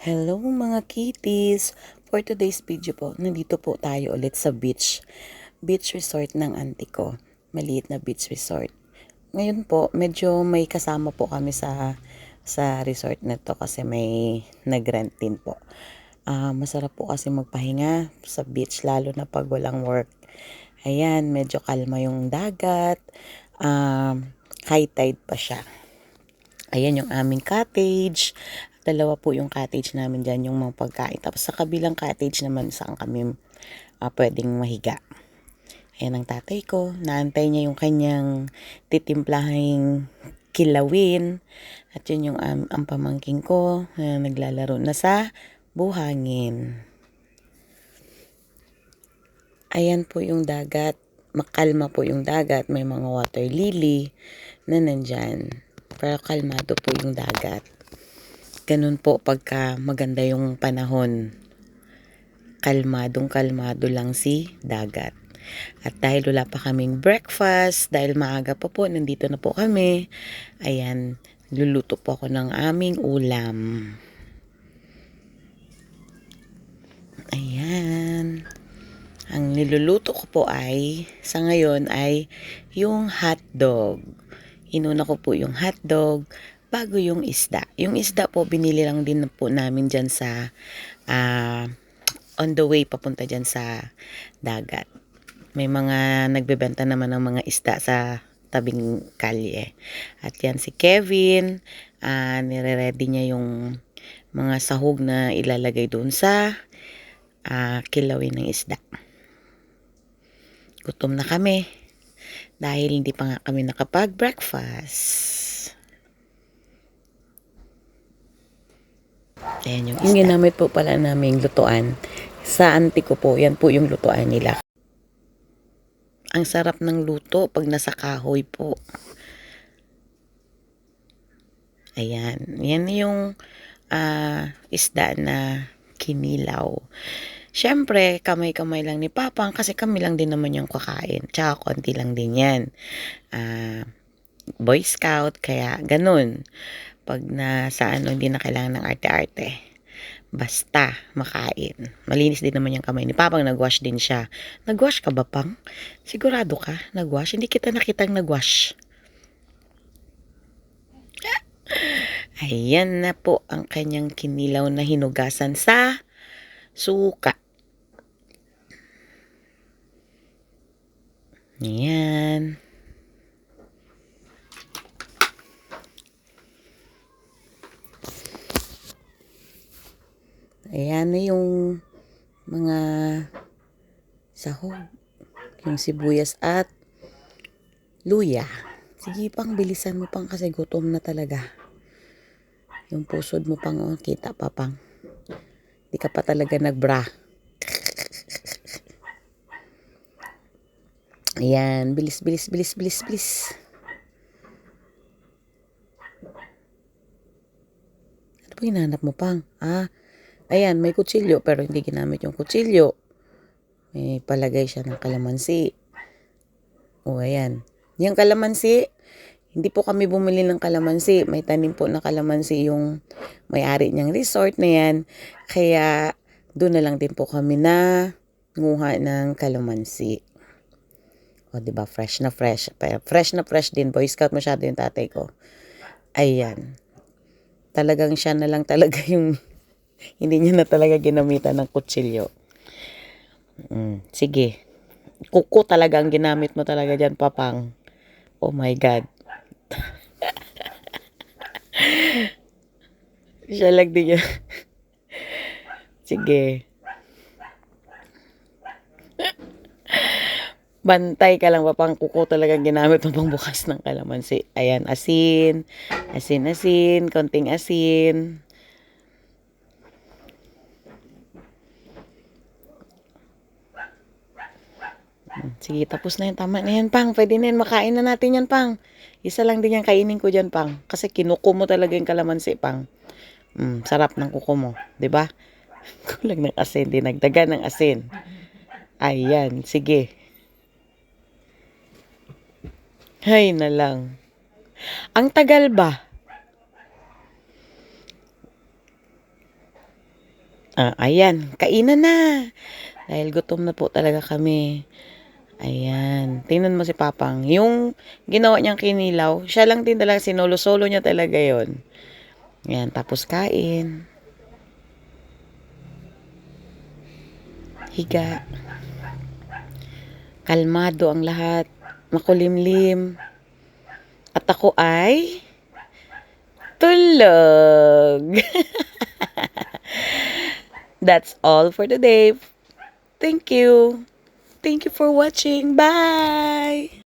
Hello mga kitties! For today's video po, nandito po tayo ulit sa beach resort ng auntie ko. Maliit na beach resort. Ngayon po, medyo may kasama po kami sa resort na to kasi may nag-rent din po. Masarap po kasi magpahinga sa beach lalo na pag walang work. Ayan, medyo kalma yung dagat. High tide pa siya. Ayan yung aming cottage. Dalawa po yung cottage namin dyan, yung mga pagkain. Tapos sa kabilang cottage naman saan kami pwedeng mahiga. Ayan ang tatay ko. Naantay niya yung kanyang titimplahing kilawin. At yun yung ang pamangking ko na naglalaro na sa buhangin. Ayan po yung dagat. Makalma po yung dagat. May mga water lily na nandyan. Pero kalmado po yung dagat. Ganun po pagka maganda yung panahon. Kalmadong-kalmado lang si dagat. At dahil wala pa kaming breakfast, dahil maaga pa po, nandito na po kami. Ayan, luluto po ako ng aming ulam. Ayan. Ang niluluto ko po sa ngayon ay yung hotdog. Inuna ko po yung hotdog bago yung isda. Yung isda po, binili lang din po namin dyan sa on the way papunta dyan sa dagat. May mga nagbebenta naman ng mga isda sa tabing kalye. At yan si Kevin, nire-ready niya yung mga sahog na ilalagay doon sa kilawin ng isda. Gutom na kami dahil hindi pa nga kami nakapag-breakfast. Ayan yung isda. Yung ginamit po pala naming lutuan sa auntie ko po, yan po yung lutuan nila. Ang sarap ng luto pag nasa kahoy po. Ayan. Yan yung isda na kinilaw. Siyempre, kamay-kamay lang ni Papang kasi kami lang din naman yung kakain. Tsaka konti lang din yan. Boy Scout, kaya ganun. Pag nasa hindi na kailangan ng arte-arte. Basta makain. Malinis din naman yung kamay ni Papang. Nagwash din siya. Nagwash ka ba, Pang? Sigurado ka? Nagwash? Hindi kita nakitang nagwash. Ayan na po ang kanyang kinilaw na hinugasan sa suka. Ayan. Ayan na yung mga sahog. Yung sibuyas at luya. Sige Pang, bilisan mo Pang kasi gutom na talaga. Yung pusod mo Pang, oh, kita pa Pang. Di ka pa talaga nagbra. Ayan, bilis, bilis, bilis, bilis, bilis. Ano po hinanap mo Pang? Ayan, may kutsilyo pero hindi ginamit yung kutsilyo. May palagay siya ng kalamansi. O, ayan. Yung kalamansi, hindi po kami bumili ng kalamansi. May tanim po na kalamansi yung may-ari niyang resort na yan. Kaya, doon na lang din po kami na nguha ng kalamansi. O, diba? Fresh na fresh. Fresh na fresh din. Boy Scout masyado yung tatay ko. Ayan. Talagang siya na lang talaga yung hindi niya na talaga ginamitan ng kutsilyo. Sige. Kuko talaga ang ginamit mo talaga dyan, Papang. Oh my God. Siya lang din yun. Sige. Bantay ka lang, Papang. Kuko talaga ginamit mo pang bukas ng kalamansi. Ayan, asin. Asin, asin. Konting asin. Sige, tapos na yan. Tama na yan, Pang. Pwede na yan. Makain na natin yan, Pang. Isa lang din yan kainin ko dyan, Pang. Kasi kinuko mo talaga yung kalamansi, Pang. Sarap ng kuko mo. 'Di ba? Kulang ng asin. Dinagdagan ng asin. Ayan. Sige. Hay na lang. Ang tagal ba? Ayan, kainan na. Dahil gutom na po talaga kami. Ayan, tingnan mo si Papang. Yung ginawa niyang kinilaw, siya lang din talaga, sinolo-solo niya talaga yon. Ayan, tapos kain. Higa. Kalmado ang lahat. Makulimlim. At ako ay tulog. That's all for today. Thank you. Thank you for watching. Bye!